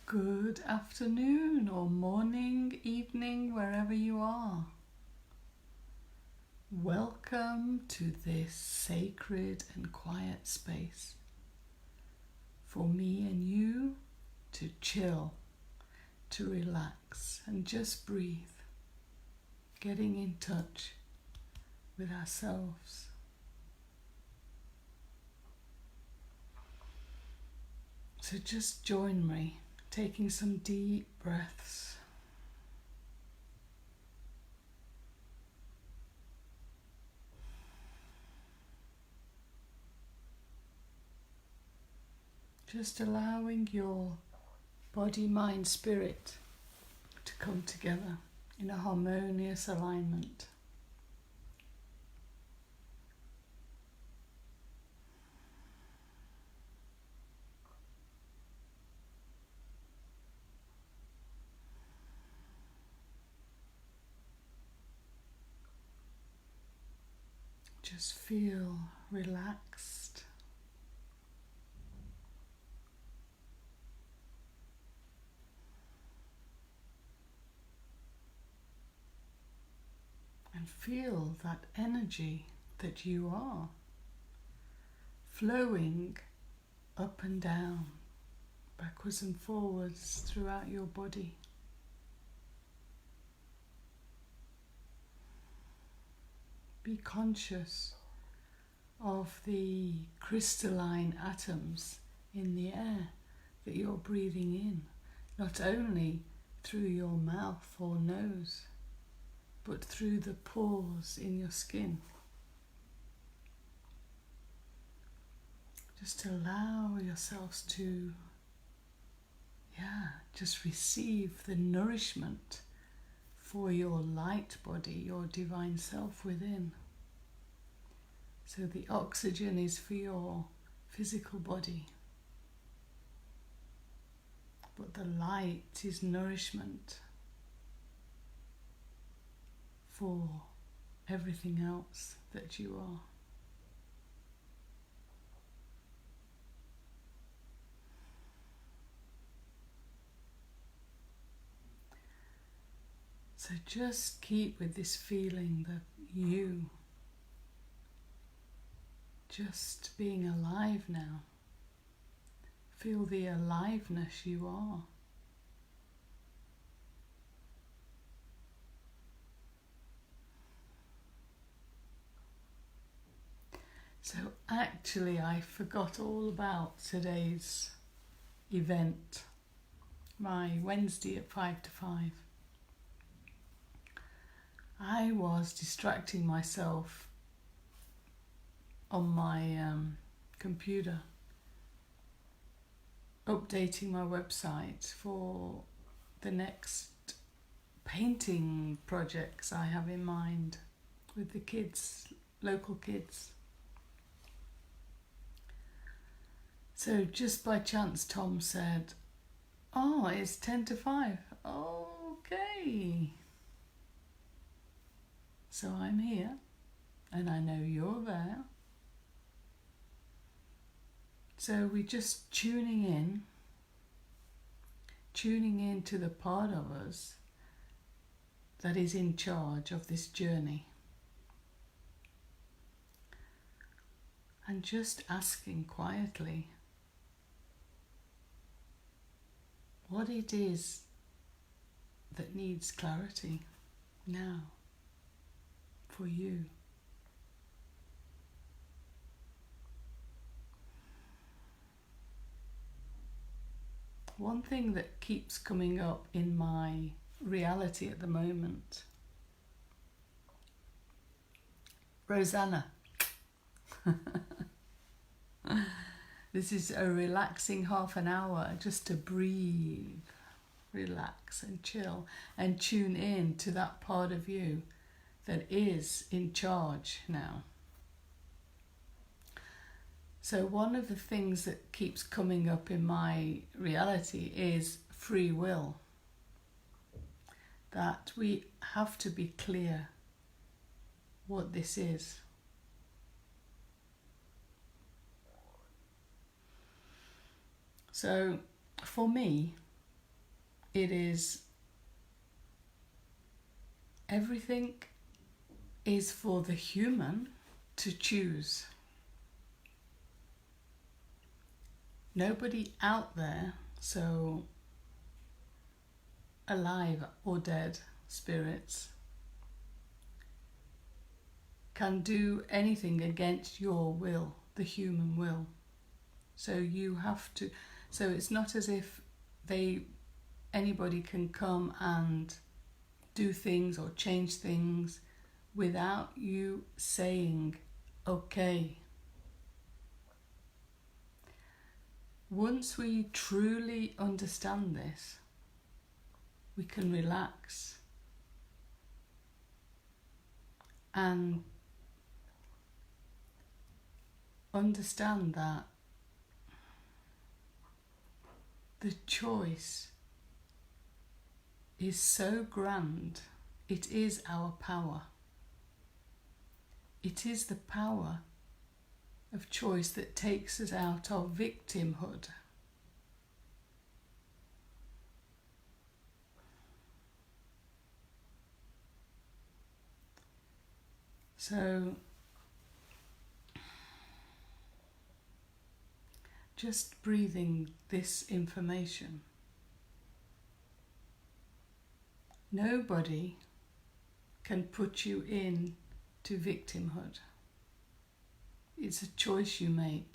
Good afternoon or morning, evening, wherever you are. Welcome to this sacred and quiet space for me and you to chill, to relax and just breathe, getting in touch with ourselves. So just join me, taking some deep breaths. Just allowing your body, mind, spirit to come together in a harmonious alignment. Just feel relaxed. And feel that energy that you are flowing up and down, backwards and forwards throughout your body. Be conscious of the crystalline atoms in the air that you're breathing in, not only through your mouth or nose, but through the pores in your skin. Just allow yourselves to, just receive the nourishment for your light body, your divine self within. So the oxygen is for your physical body, but the light is nourishment for everything else that you are. So just keep with this feeling that you just being alive now. Feel the aliveness you are. So actually I forgot all about today's event, my Wednesday at 5 to 5. I was distracting myself on my computer, updating my website for the next painting projects I have in mind with the kids, local kids. So just by chance Tom said, "Oh, it's 10 to 5. Okay. So I'm here and I know you're there. So we're just tuning in to the part of us that is in charge of this journey. And just asking quietly what it is that needs clarity now for you. One thing that keeps coming up in my reality at the moment, Rosanna. This is a relaxing half an hour just to breathe, relax and chill and tune in to that part of you that is in charge now. So one of the things that keeps coming up in my reality is free will. That we have to be clear what this is. So for me, it is everything is for the human to choose. Nobody out there, so alive or dead spirits, can do anything against your will, the human will. So you have to, so it's not as if anybody can come and do things or change things without you saying, okay. Once we truly understand this, we can relax and understand that the choice is so grand. It is our power. It is the power of choice that takes us out of victimhood. So just breathing this information. Nobody can put you in to victimhood. It's a choice you make.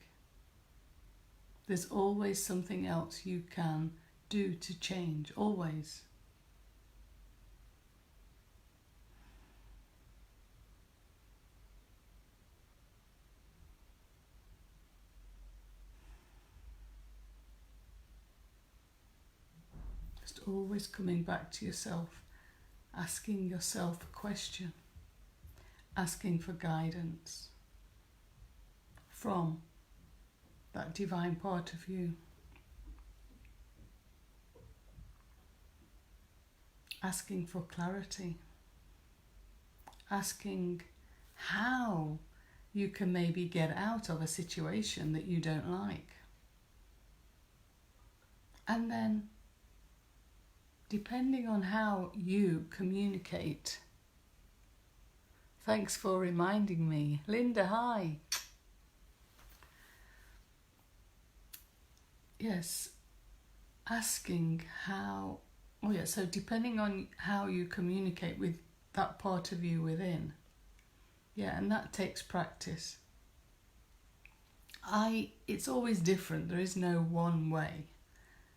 There's always something else you can do to change, always. Just always coming back to yourself, asking yourself a question, asking for guidance from that divine part of you. Asking for clarity, asking how you can maybe get out of a situation that you don't like. And then, depending on how you communicate. Thanks for reminding me. Linda, hi. Yes, asking how, so depending on how you communicate with that part of you within, and that takes practice. It's always different. There is no one way.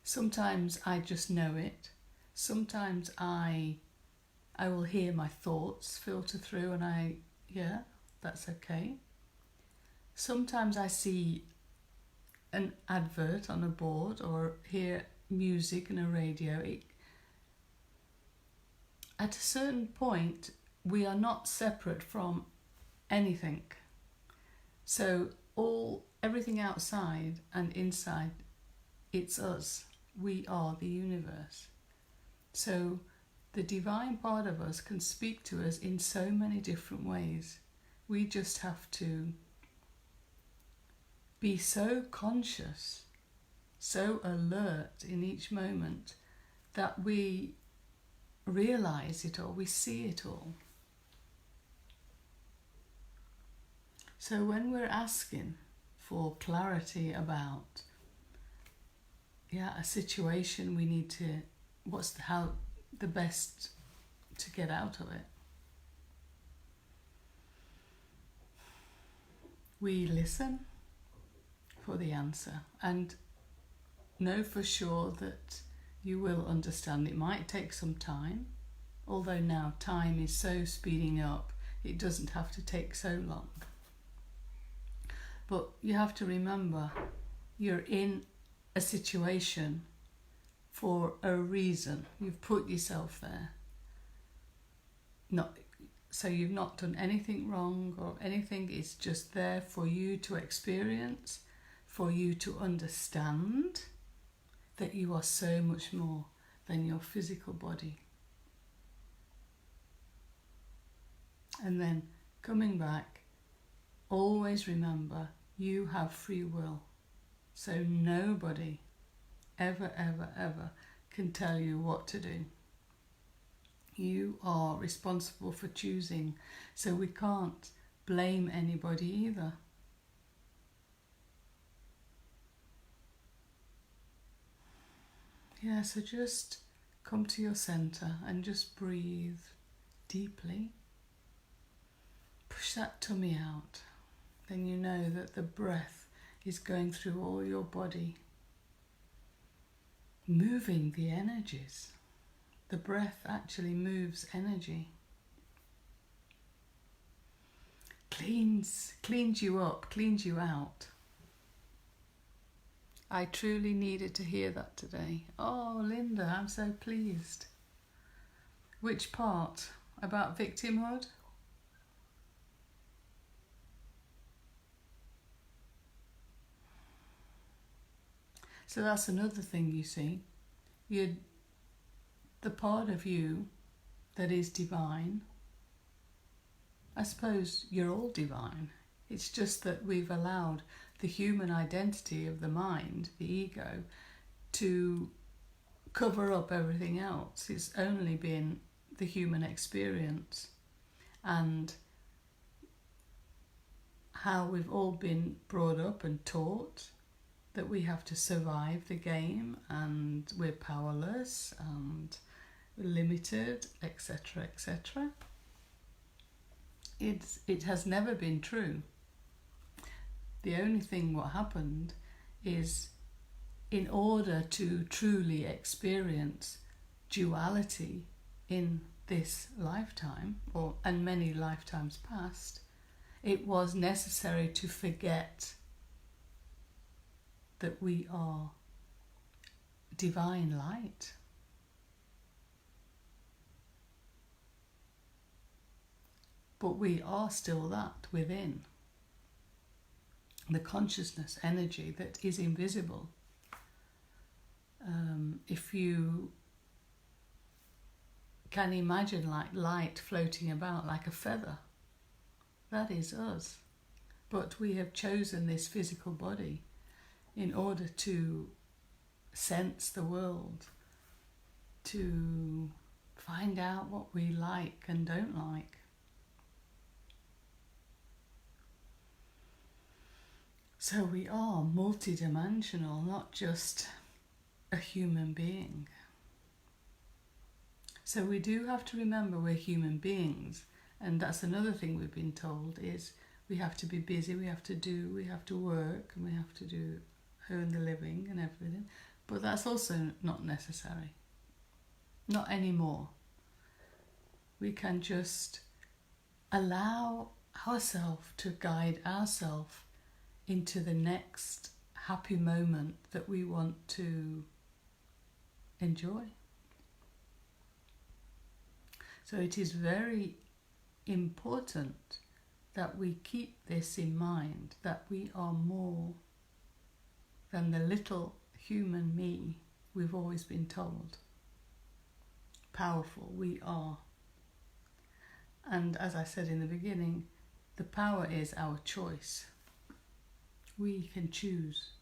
Sometimes I just know it. Sometimes I will hear my thoughts filter through and that's okay. Sometimes I see an advert on a board or hear music in a radio. At a certain point, we are not separate from anything. So everything outside and inside, it's us. We are the universe. So the divine part of us can speak to us in so many different ways. We just have to be so conscious, so alert in each moment that we realize it all, we see it all. So when we're asking for clarity about a situation, we need to, how the best to get out of it. We listen for the answer and know for sure that you will understand. It might take some time, although now time is so speeding up, it doesn't have to take so long. But you have to remember, you're in a situation for a reason. You've put yourself there. So you've not done anything wrong or anything. It's just there for you to experience, for you to understand that you are so much more than your physical body. And then coming back, always remember you have free will. So nobody ever, ever, ever can tell you what to do. You are responsible for choosing, so we can't blame anybody either. Yeah, so just come to your centre and just breathe deeply. Push that tummy out. Then you know that the breath is going through all your body, moving the energies. The breath actually moves energy. Cleans you up, cleans you out. I truly needed to hear that today. Oh, Linda, I'm so pleased. Which part? About victimhood? So that's another thing, you see. The part of you that is divine, I suppose you're all divine. It's just that we've allowed the human identity of the mind, the ego, to cover up everything else. It's only been the human experience and how we've all been brought up and taught that we have to survive the game and we're powerless and we're limited, etc., etc. It has never been true. The only thing what happened is, in order to truly experience duality in this lifetime, and many lifetimes past, it was necessary to forget that we are divine light. But we are still that within. The consciousness energy that is invisible. If you can imagine like light floating about like a feather, that is us. But we have chosen this physical body in order to sense the world, to find out what we like and don't like. So we are multidimensional, not just a human being. So we do have to remember we're human beings, and that's another thing we've been told is we have to be busy, we have to work, and we have to earn the living and everything. But that's also not necessary. Not anymore. We can just allow ourselves to guide ourselves into the next happy moment that we want to enjoy. So it is very important that we keep this in mind, that we are more than the little human me we've always been told. Powerful we are. And as I said in the beginning, the power is our choice. We can choose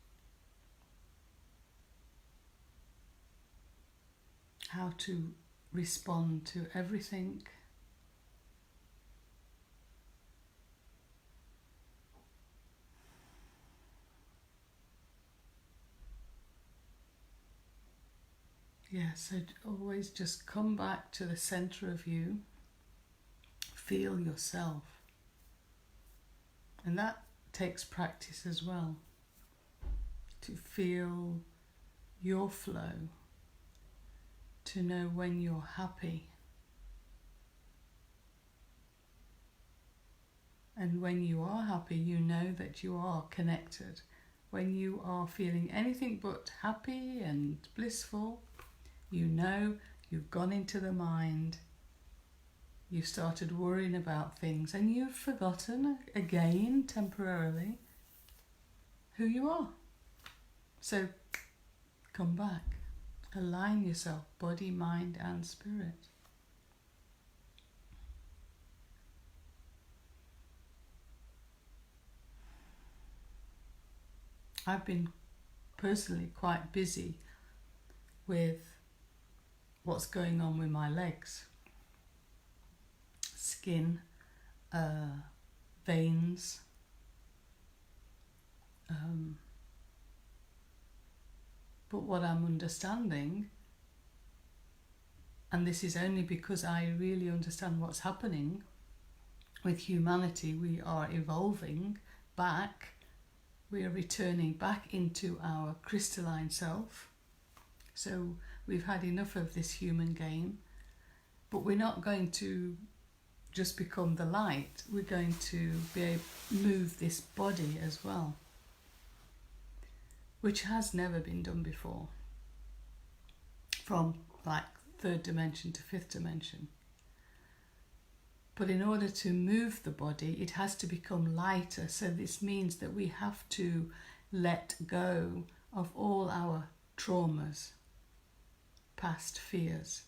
how to respond to everything. Yeah, so always just come back to the center of you. Feel yourself. And that takes practice as well. To feel your flow. To know when you're happy. And when you are happy, you know that you are connected. When you are feeling anything but happy and blissful, you know you've gone into the mind, you've started worrying about things, and you've forgotten again, temporarily, who you are. So come back, align yourself, body, mind and spirit. I've been personally quite busy with what's going on with my legs. Skin, veins, but what I'm understanding, and this is only because I really understand what's happening with humanity, we are evolving back, we are returning back into our crystalline self. So we've had enough of this human game, but we're not going to just become the light, we're going to be able to move this body as well, which has never been done before, from like 3rd dimension to 5th dimension. But in order to move the body, it has to become lighter. So this means that we have to let go of all our traumas, past fears,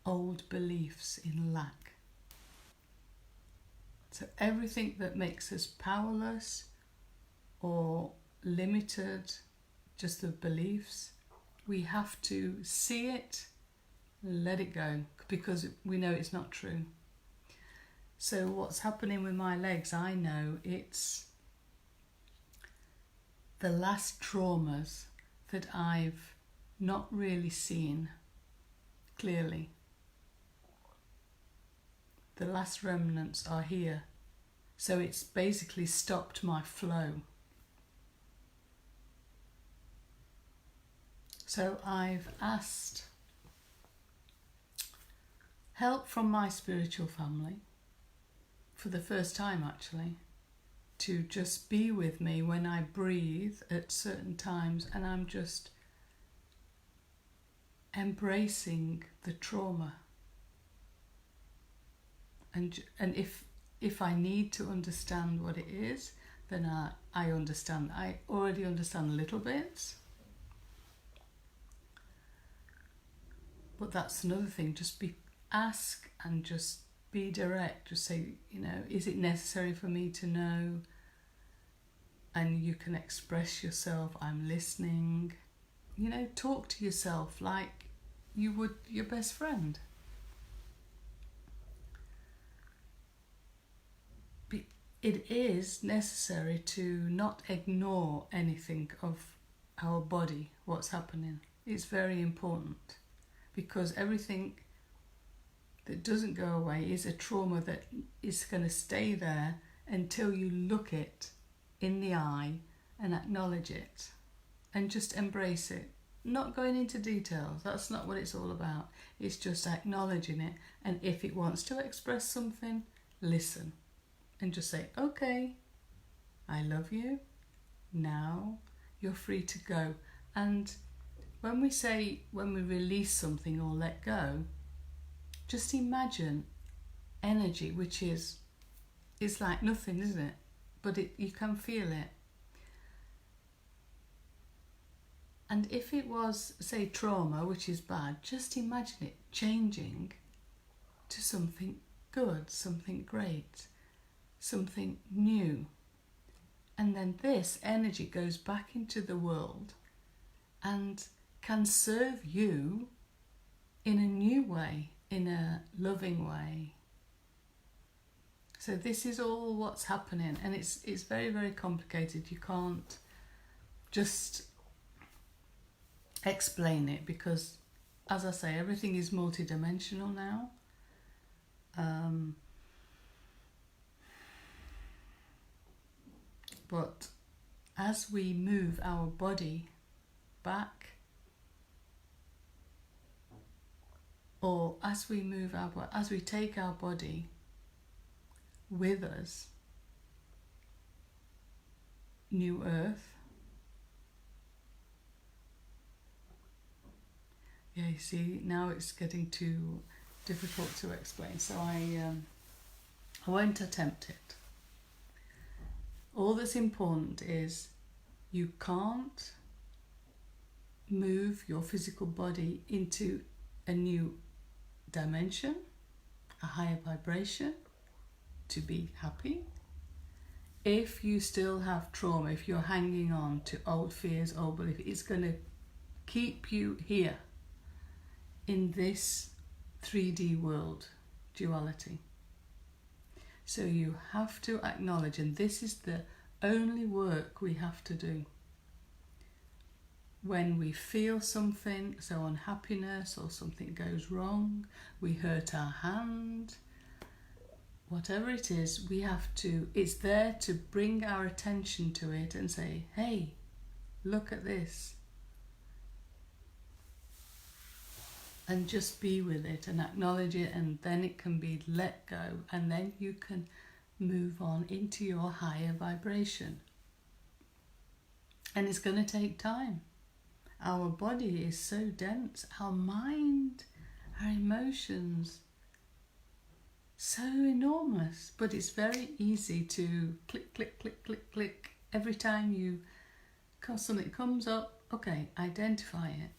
old beliefs in lack. So everything that makes us powerless or limited, just the beliefs, we have to see it, let it go, because we know it's not true. So what's happening with my legs, I know it's the last traumas that I've not really seen clearly. The last remnants are here. So it's basically stopped my flow. So I've asked help from my spiritual family, for the first time actually, to just be with me when I breathe at certain times, and I'm just embracing the trauma. And if I need to understand what it is, then I understand. I already understand little bits. But that's another thing, just ask and just be direct. Just say, is it necessary for me to know? And you can express yourself, I'm listening. Talk to yourself like you would your best friend. It is necessary to not ignore anything of our body, what's happening. It's very important, because everything that doesn't go away is a trauma that is going to stay there until you look it in the eye and acknowledge it and just embrace it. Not going into details, that's not what it's all about. It's just acknowledging it, and if it wants to express something, listen. And just say, okay, I love you. Now you're free to go. And when we release something or let go, just imagine energy, which is like nothing, isn't it? But you can feel it. And if it was, say, trauma, which is bad, just imagine it changing to something good, something great, something new. And then this energy goes back into the world and can serve you in a new way, in a loving way. So this is all what's happening, and it's very, very complicated. You can't just explain it, because, as I say, everything is multidimensional now. But as we move our body back, or as we take our body with us, new earth. Yeah, you see, now it's getting too difficult to explain, so I won't attempt it. All that's important is you can't move your physical body into a new dimension, a higher vibration, to be happy. If you still have trauma, if you're hanging on to old fears, old beliefs, it's going to keep you here in this 3D world duality. So you have to acknowledge, and this is the only work we have to do. When we feel something, so unhappiness or something goes wrong, we hurt our hand, whatever it is, we have to, it's there to bring our attention to it and say, hey, look at this. And just be with it and acknowledge it, and then it can be let go, and then you can move on into your higher vibration. And it's going to take time. Our body is so dense, our mind, our emotions, so enormous, but it's very easy to click, click, click, click, click. Every time something comes up, okay, identify it.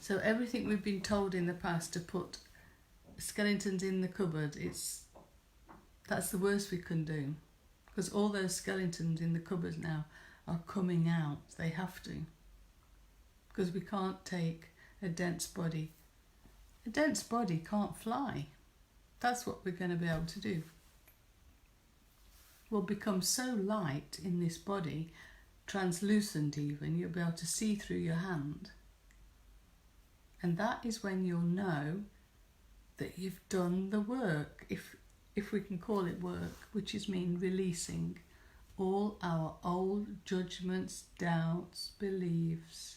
So everything we've been told in the past to put skeletons in the cupboard, that's the worst we can do, because all those skeletons in the cupboard now are coming out. They have to, because we can't take a dense body. A dense body can't fly. That's what we're going to be able to do. We'll become so light in this body, translucent even, you'll be able to see through your hand. And that is when you'll know that you've done the work, if we can call it work, which is releasing all our old judgments, doubts, beliefs.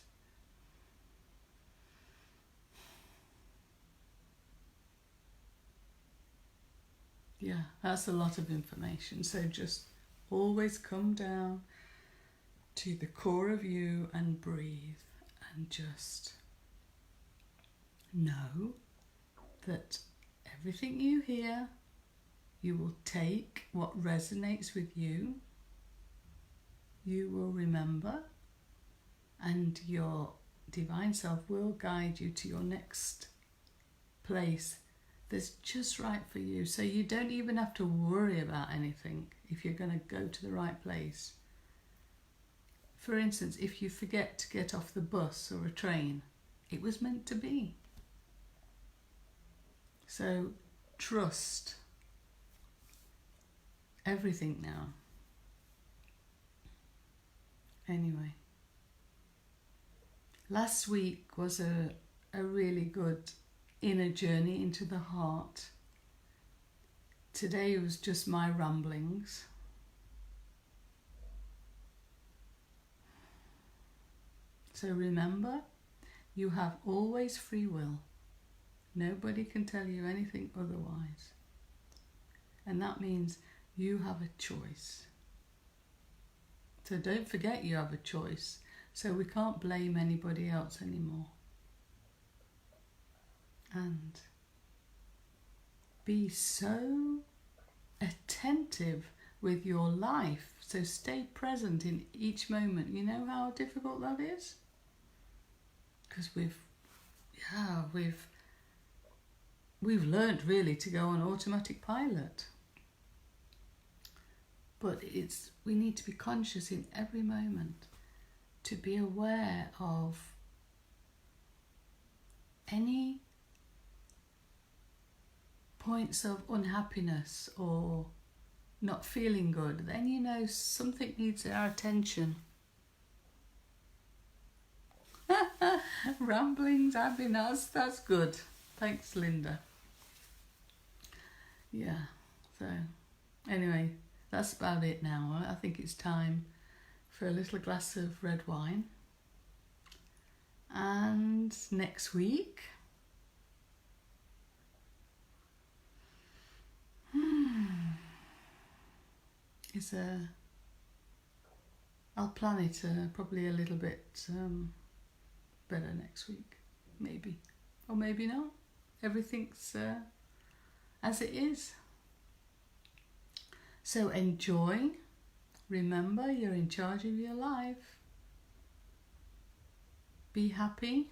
Yeah, that's a lot of information. So just always come down to the core of you and breathe, and just know that everything you hear, you will take what resonates with you, you will remember, and your divine self will guide you to your next place that's just right for you. So you don't even have to worry about anything if you're going to go to the right place. For instance, if you forget to get off the bus or a train, it was meant to be. So trust everything now. Anyway, last week was a really good inner journey into the heart. Today was just my ramblings. So remember, you have always free will. Nobody can tell you anything otherwise. And that means you have a choice. So don't forget you have a choice. So we can't blame anybody else anymore. And be so attentive with your life. So stay present in each moment. You know how difficult that is? Because we've learned really to go on automatic pilot. But we need to be conscious in every moment, to be aware of any points of unhappiness or not feeling good. Then you know something needs our attention. Ramblings, that's good. Thanks, Linda. Yeah, so anyway, that's about it now. I think it's time for a little glass of red wine. And next week, I'll plan it probably a little bit better next week, maybe, or maybe not. Everything's as it is. So enjoy. Remember, you're in charge of your life. Be happy.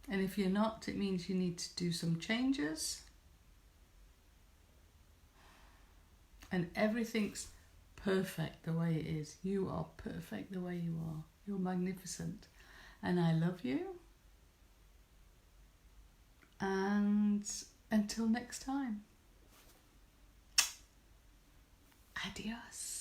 And if you're not, it means you need to do some changes. And everything's perfect the way it is. You are perfect the way you are. You're magnificent. And I love you. Until next time. Adios.